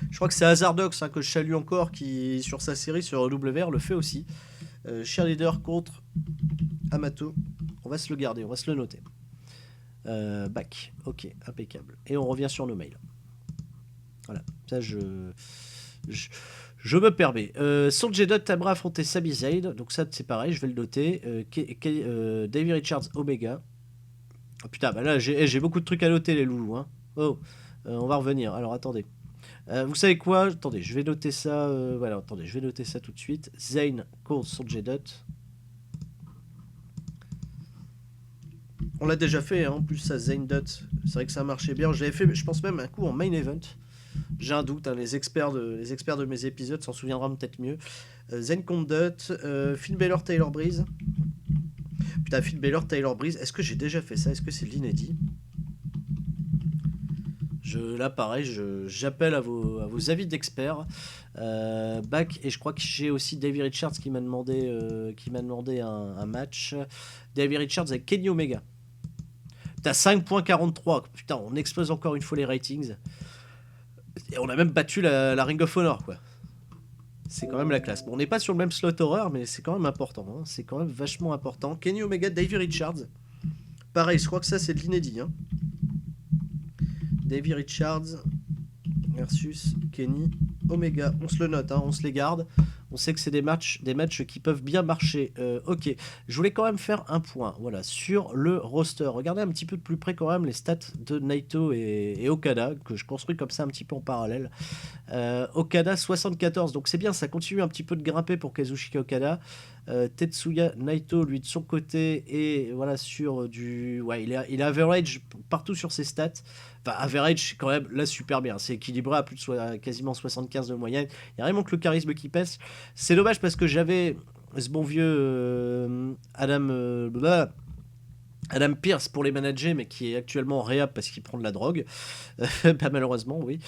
Je crois que c'est Hazardox, hein, que je salue encore, qui sur sa série sur WR le fait aussi. Cheerleader contre Amato. On va se le garder, on va se le noter. Back, ok, impeccable. Et on revient sur nos mails. Voilà, ça je me permets. Sonjay Dutt aimerait affronter Sami Zayn, donc ça c'est pareil, je vais le noter. Davey Richards Omega. Oh putain, bah là j'ai beaucoup de trucs à noter les loulous. Hein. Oh, on va revenir. Alors attendez. Vous savez quoi? Attendez, je vais noter ça. Voilà, attendez, je vais noter ça tout de suite. Zayn contre Sonjay Dutt. On l'a déjà fait, hein, en plus ça, Zayn Dutt. C'est vrai que ça marchait bien. J'avais fait, je pense même un coup en main event. J'ai un doute, hein, les experts de mes épisodes s'en souviendront peut-être mieux. Zayn contre Dutt, Finn Balor, Taylor Breeze. Putain, Finn Balor, Taylor Breeze. Est-ce que j'ai déjà fait ça? Est-ce que c'est l'inédit? Là, pareil, j'appelle à vos avis d'experts. Back, et je crois que j'ai aussi Davey Richards qui m'a demandé un match. Davey Richards avec Kenny Omega. Putain, 5.43. Putain, on explose encore une fois les ratings. Et on a même battu la Ring of Honor, quoi. C'est quand même la classe. Bon, on n'est pas sur le même slot horreur, mais c'est quand même important. Hein. C'est quand même vachement important. Kenny Omega, Davey Richards. Pareil, je crois que ça, c'est de l'inédit. Hein. Davey Richards versus Kenny Omega. On se le note, hein, on se les garde. On sait que c'est des matchs qui peuvent bien marcher. Ok, je voulais quand même faire un point, voilà, sur le roster. Regardez un petit peu de plus près quand même les stats de Naito et Okada, que je construis comme ça un petit peu en parallèle. Okada 74, donc c'est bien, ça continue un petit peu de grimper pour Kazuchika Okada. Tetsuya Naito, lui de son côté, et voilà, sur du... Ouais, il est average partout sur ses stats. Enfin, average, c'est quand même là super bien. C'est équilibré à plus de quasiment 75 de moyenne. Il y a vraiment que le charisme qui pèse. C'est dommage parce que j'avais ce bon vieux Adam Pearce pour les manager, mais qui est actuellement en réhab parce qu'il prend de la drogue. Bah, malheureusement, oui.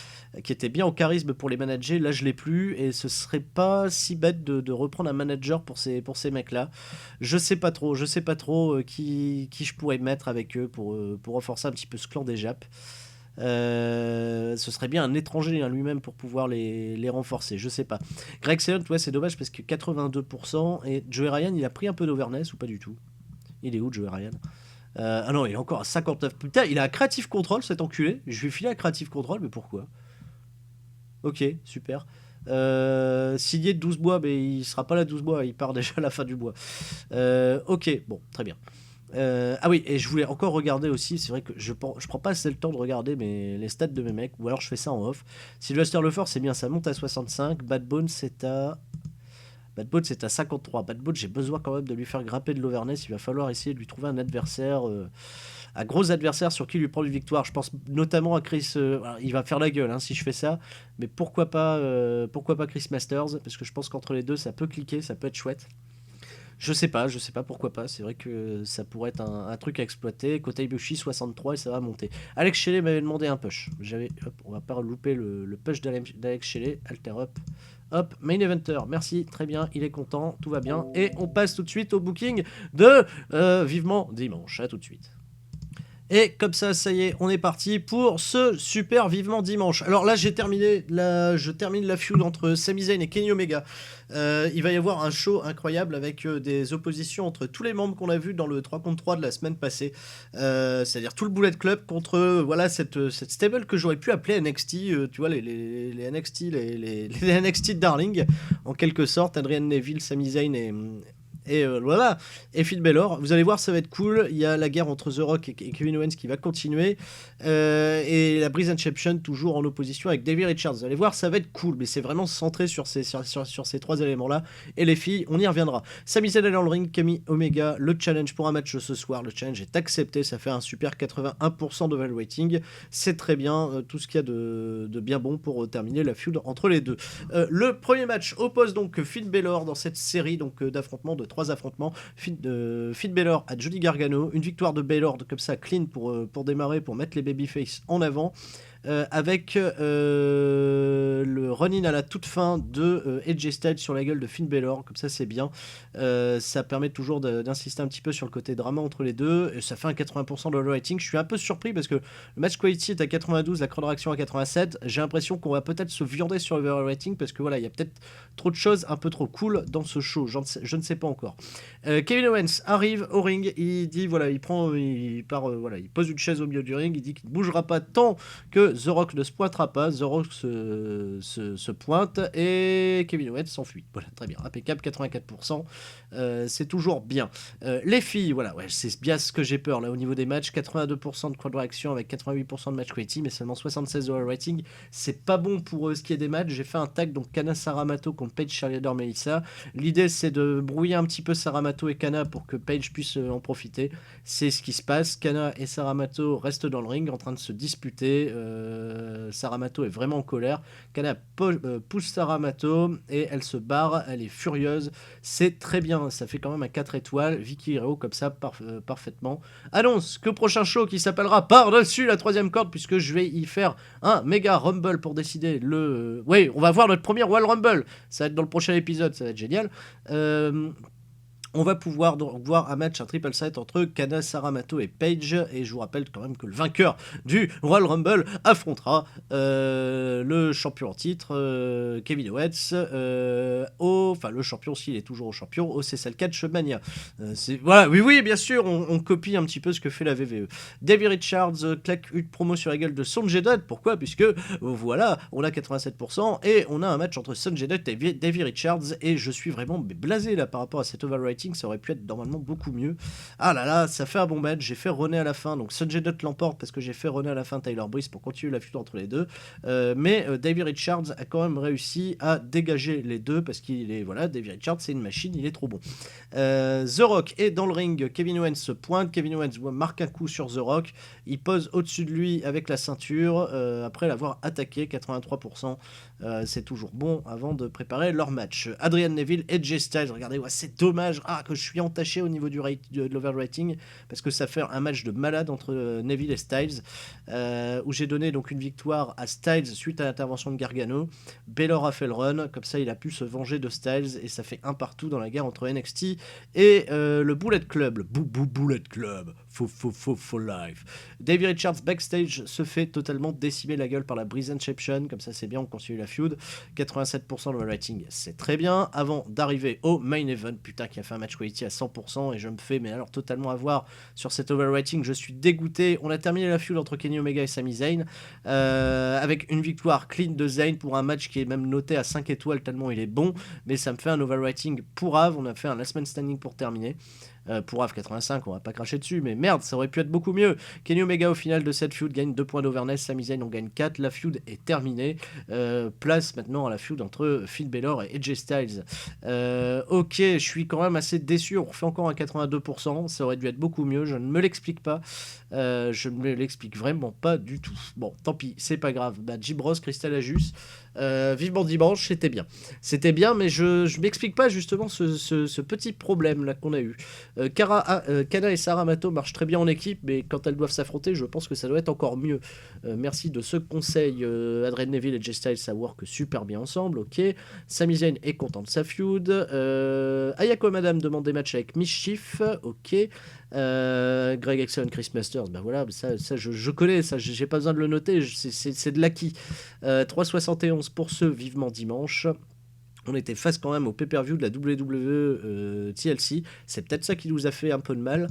Qui était bien au charisme pour les manager. Là, je l'ai plus. Et ce serait pas si bête de reprendre un manager pour ces mecs-là. Je sais pas trop qui je pourrais mettre avec eux pour renforcer un petit peu ce clan des Japs. Ce serait bien un étranger hein, lui-même pour pouvoir les renforcer, je sais pas. Greg Selon, ouais, c'est dommage parce que 82% et Joey Ryan, il a pris un peu d'overness ou pas du tout? Il est où Joey Ryan? Ah non, il est encore à 59. Putain, il a un Creative Control cet enculé. Je vais filer un Creative Control, mais pourquoi? Ok, super. Signé de 12 bois, mais il sera pas là 12 bois, il part déjà à la fin du bois. Ok, bon, très bien. Ah oui, et je voulais encore regarder aussi, c'est vrai que je prends pas assez le temps de regarder les stats de mes mecs, ou alors je fais ça en off. Sylvester Lefort, c'est bien, ça monte à 65. Bad Bones, c'est à 53. Bad Bones, j'ai besoin quand même de lui faire grimper de l'overness. Il va falloir essayer de lui trouver un adversaire, un gros adversaire sur qui lui prendre une victoire. Je pense notamment à Chris. Il va faire la gueule hein, si je fais ça, mais pourquoi pas Chris Masters, parce que je pense qu'entre les deux, ça peut cliquer, ça peut être chouette. Je sais pas pourquoi pas. C'est vrai que ça pourrait être un truc à exploiter. Kota Ibushi 63 et ça va monter. Alex Shelley m'avait demandé un push. On va pas louper le push d'Alex Shelley. Alter up. Hop, main eventer, merci, très bien, il est content, tout va bien. Et on passe tout de suite au booking de Vivement Dimanche. À tout de suite. Et comme ça, ça y est, on est parti pour ce super Vivement Dimanche. Alors là, je termine la feud entre Sami Zayn et Kenny Omega. Il va y avoir un show incroyable avec des oppositions entre tous les membres qu'on a vus dans le 3 contre 3 de la semaine passée. C'est-à-dire tout le Bullet Club contre voilà, cette stable que j'aurais pu appeler NXT. Tu vois, les NXT, les NXT Darling, en quelque sorte. Adrian Neville, Sami Zayn et voilà, et Finn Balor, vous allez voir, ça va être cool. Il y a la guerre entre The Rock et Kevin Owens qui va continuer, et la Breeze Inception toujours en opposition avec Davey Richards. Vous allez voir, ça va être cool, mais c'est vraiment centré sur ces trois éléments-là. Et les filles, on y reviendra. Sami Zayn dans le ring, Kenny Omega, le challenge pour un match ce soir. Le challenge est accepté, ça fait un super 81% de value rating. C'est très bien, tout ce qu'il y a de bien bon pour terminer la feud entre les deux. Le premier match oppose donc Finn Balor dans cette série donc d'affrontements, de 3 affrontements. Finn Balor à Johnny Gargano, une victoire de Balor comme ça clean pour démarrer, pour mettre les babyface en avant. avec le run-in à la toute fin de AJ Styles sur la gueule de Finn Balor, comme ça c'est bien. Ça permet toujours d'insister un petit peu sur le côté drama entre les deux, et ça fait un 80% de rating. Je suis un peu surpris parce que le match quality est à 92, la chrono réaction à 87. J'ai l'impression qu'on va peut-être se viander sur le rating parce que voilà, il y a peut-être trop de choses un peu trop cool dans ce show, je ne sais pas encore. Kevin Owens arrive au ring, il dit voilà, il pose une chaise au milieu du ring, il dit qu'il ne bougera pas tant que The Rock ne se pointera pas. The Rock se pointe et Kevin Owens s'enfuit. Voilà, très bien, impeccable, 84%, c'est toujours bien. Les filles, voilà, ouais, c'est bien ce que j'ai peur là au niveau des matchs, 82% de crowd réaction avec 88% de match quality, mais seulement 76 de rating. C'est pas bon pour ce qui est des matchs. J'ai fait un tag, donc Kana Saramato contre Paige Cheerleader Melissa. L'idée c'est de brouiller un petit peu Saramato et Kana pour que Paige puisse en profiter. C'est ce qui se passe. Kana et Saramato restent dans le ring en train de se disputer. Saramato est vraiment en colère. Kana pousse Saramato et elle se barre. Elle est furieuse. C'est très bien. Ça fait quand même un 4 étoiles. Vicky Hero comme ça parfaitement. Annonce que prochain show qui s'appellera Par-dessus la troisième corde, puisque je vais y faire un méga rumble pour décider le... Oui, on va voir notre premier Royal Rumble. Ça va être dans le prochain épisode. Ça va être génial. On va pouvoir donc voir un match, un triple set entre Kana, Saramato et Paige. Et je vous rappelle quand même que le vainqueur du Royal Rumble affrontera le champion en titre, Kevin Owens, enfin le champion s'il est toujours au champion, au CSL Catch Mania. Voilà, oui, bien sûr, on copie un petit peu ce que fait la VVE. Davey Richards claque une promo sur la gueule de Sonjay Dutt. Pourquoi ? Puisque voilà, on a 87% et on a un match entre Sonjay Dutt et Davey Richards. Et je suis vraiment blasé là par rapport à cet overrating. Ça aurait pu être normalement beaucoup mieux. Ah là là, ça fait un bon match. J'ai fait René à la fin, donc Sonjay Dutt l'emporte parce que j'ai fait René à la fin Tyler Breeze pour continuer la fuite entre les deux. Mais Davey Richards a quand même réussi à dégager les deux parce qu'il est, voilà, Davey Richards c'est une machine, il est trop bon. The Rock est dans le ring, Kevin Owens se pointe, Kevin Owens marque un coup sur The Rock, il pose au-dessus de lui avec la ceinture après l'avoir attaqué, 83%. C'est toujours bon avant de préparer leur match. Adrian Neville et AJ Styles, regardez, ouais, c'est dommage que je suis entaché au niveau de l'overrating parce que ça fait un match de malade entre Neville et Styles où j'ai donné donc une victoire à Styles suite à l'intervention de Gargano. Balor a fait le run, comme ça il a pu se venger de Styles et ça fait un partout dans la guerre entre NXT et le Bullet Club, le Bullet Club, for life. Davey Richards backstage se fait totalement décimer la gueule par la Breeze Inception, comme ça c'est bien, on continue la feud. 87% de rating, c'est très bien. Avant d'arriver au main event, putain, qui a fait un match quality à 100% et je me fais mais alors totalement avoir sur cet overrating, je suis dégoûté. On a terminé la feud entre Kenny Omega et Sami Zayn avec une victoire clean de Zayn pour un match qui est même noté à 5 étoiles tellement il est bon, mais ça me fait un overrating pourrave. On a fait un last man standing pour terminer. Pour AV 85, on va pas cracher dessus, mais merde, ça aurait pu être beaucoup mieux. Kenny Omega au final de cette feud gagne 2 points d'overness, Sami Zayn en gagne 4, la feud est terminée. Place maintenant à la feud entre Finn Balor et AJ Styles. Ok, je suis quand même assez déçu, on refait encore un 82%, ça aurait dû être beaucoup mieux, je ne me l'explique pas. Je ne me l'explique vraiment pas du tout. Bon, tant pis, c'est pas grave. Jim Ross, Crystal Ajus, vivement dimanche, c'était bien. C'était bien, mais je m'explique pas justement ce petit problème là qu'on a eu. Kana et Saramato marchent très bien en équipe, mais quand elles doivent s'affronter, je pense que ça doit être encore mieux. Merci de ce conseil. Adrian Neville et Jay Styles, ça work super bien ensemble, ok. Sami Zayn est content de sa feud. Ayako Madame demande des matchs avec Mischief, ok. Greg Exxon, Chris Masters, ben voilà, ça je connais, ça j'ai pas besoin de le noter, c'est de l'acquis. 3,71 pour ce vivement dimanche. On était face quand même au pay-per-view de la WWE TLC. C'est peut-être ça qui nous a fait un peu de mal.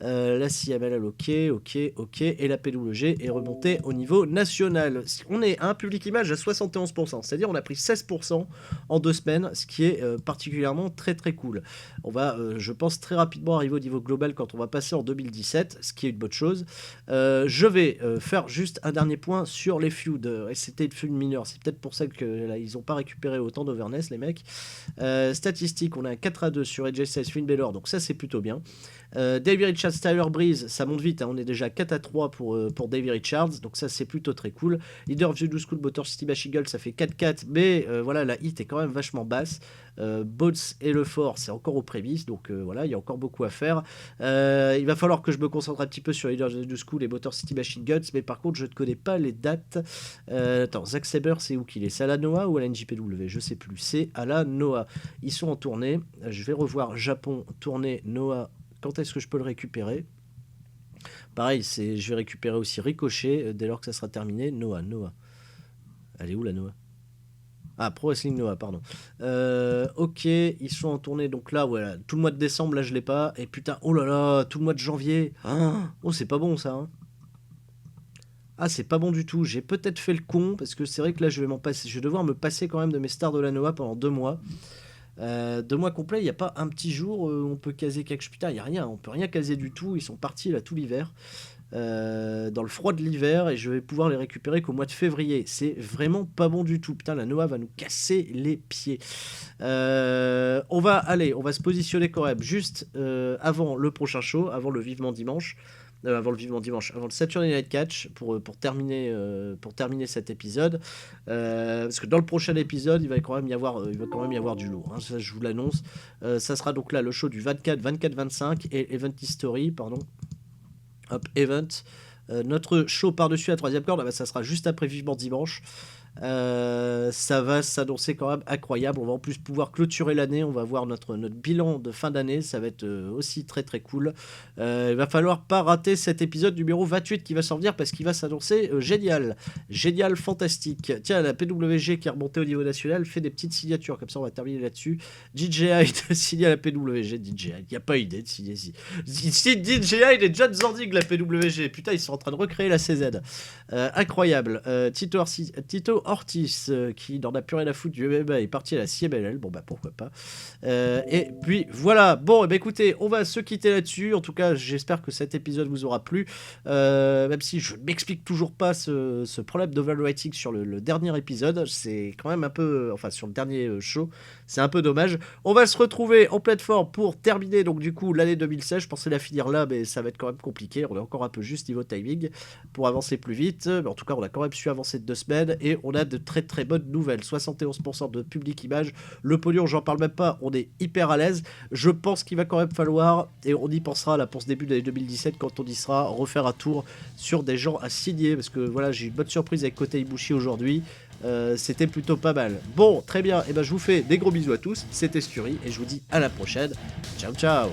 La CMLL, ok. Et la PWG est remontée au niveau national. On est à un public image à 71%. C'est-à-dire on a pris 16% en 2 semaines, ce qui est particulièrement très très cool. On va, je pense, très rapidement arriver au niveau global quand on va passer en 2017, ce qui est une bonne chose. Je vais faire juste un dernier point sur les feuds. C'était une feud mineure. C'est peut-être pour ça qu'ils n'ont pas récupéré autant d'overness, les mecs. Statistiques, on a un 4-2 sur AJ Styles, Finn Balor, donc ça c'est plutôt bien. Davey Richards, Tyler Breeze, ça monte vite, hein, on est déjà 4-3 pour Davey Richards, donc ça c'est plutôt très cool. Leader of the New School, Motor City Machine Gun, ça fait 4-4, mais voilà, la hit est quand même vachement basse. Boats et le fort, c'est encore aux prémices, donc voilà, il y a encore beaucoup à faire. Il va falloir que je me concentre un petit peu sur Leader of the New School et Motor City Machine Guns, mais par contre, je ne connais pas les dates. Attends, Zack Sabre, c'est où qu'il est? C'est à la Noah ou à la NJPW? Je sais plus, c'est à la Noah. Ils sont en tournée, je vais revoir Japon, tournée, Noah. Quand est-ce que je peux le récupérer? Pareil, je vais récupérer aussi Ricochet dès lors que ça sera terminé. Noah. Elle est où la Noah? Ah, Pro Wrestling Noah, pardon. Ok, ils sont en tournée, donc là, voilà, tout le mois de décembre, là, je l'ai pas. Et putain, oh là là, tout le mois de janvier. Oh, c'est pas bon, ça. Hein. Ah, c'est pas bon du tout. J'ai peut-être fait le con, parce que c'est vrai que là, je vais devoir me passer quand même de mes stars de la Noah pendant 2 mois. 2 mois complets, il n'y a pas un petit jour où on peut caser quelque chose. Putain, il n'y a rien, on peut rien caser du tout. Ils sont partis là tout l'hiver, dans le froid de l'hiver, et je vais pouvoir les récupérer qu'au mois de février. C'est vraiment pas bon du tout. Putain, la Noah va nous casser les pieds. On va se positionner quand même juste avant le prochain show, avant le Vivement Dimanche. Avant le Saturday Night Catch pour terminer cet épisode, parce que dans le prochain épisode il va quand même y avoir du lourd, hein, ça je vous l'annonce. Ça sera donc là le show du 24-25 et Event History, pardon. Hop, Event. Notre show par-dessus la 3e corde, ça sera juste après Vivement Dimanche. Ça va s'annoncer quand même incroyable. On va en plus pouvoir clôturer l'année. On va voir notre bilan de fin d'année. Ça va être aussi très très cool. Il va falloir pas rater cet épisode numéro 28 qui va s'en venir, parce qu'il va s'annoncer génial, fantastique. Tiens, la PWG qui est remontée au niveau national fait des petites signatures, comme ça on va terminer là-dessus. DJI de signer à la PWG. DJI, il n'y a pas idée de signer ici. DJI et John Zordig, la PWG. Putain, ils sont en train de recréer la CZ. Incroyable. Tito Ortiz, qui n'en a plus rien à foutre du MMA, est parti à la CMLL. Bon, bah pourquoi pas. Et puis voilà. Bon, bah écoutez, on va se quitter là-dessus. En tout cas, j'espère que cet épisode vous aura plu. Même si je m'explique toujours pas ce problème d'overwriting sur le dernier épisode. C'est quand même un peu. Enfin, sur le dernier show. C'est un peu dommage. On va se retrouver en plateforme pour terminer, donc du coup, l'année 2016. Je pensais la finir là, mais ça va être quand même compliqué. On est encore un peu juste niveau timing pour avancer plus vite. Mais en tout cas, on a quand même su avancer de 2 semaines et on a de très très bonnes nouvelles. 71% de public image. Le pognon, j'en parle même pas. On est hyper à l'aise. Je pense qu'il va quand même falloir, et on y pensera là pour ce début de l'année 2017 quand on y sera, refaire un tour sur des gens à signer. Parce que voilà, j'ai eu une bonne surprise avec Kota Ibushi aujourd'hui. C'était plutôt pas mal. Bon, très bien. Et ben, je vous fais des gros bisous à tous. C'était Sturi et je vous dis à la prochaine. Ciao, ciao.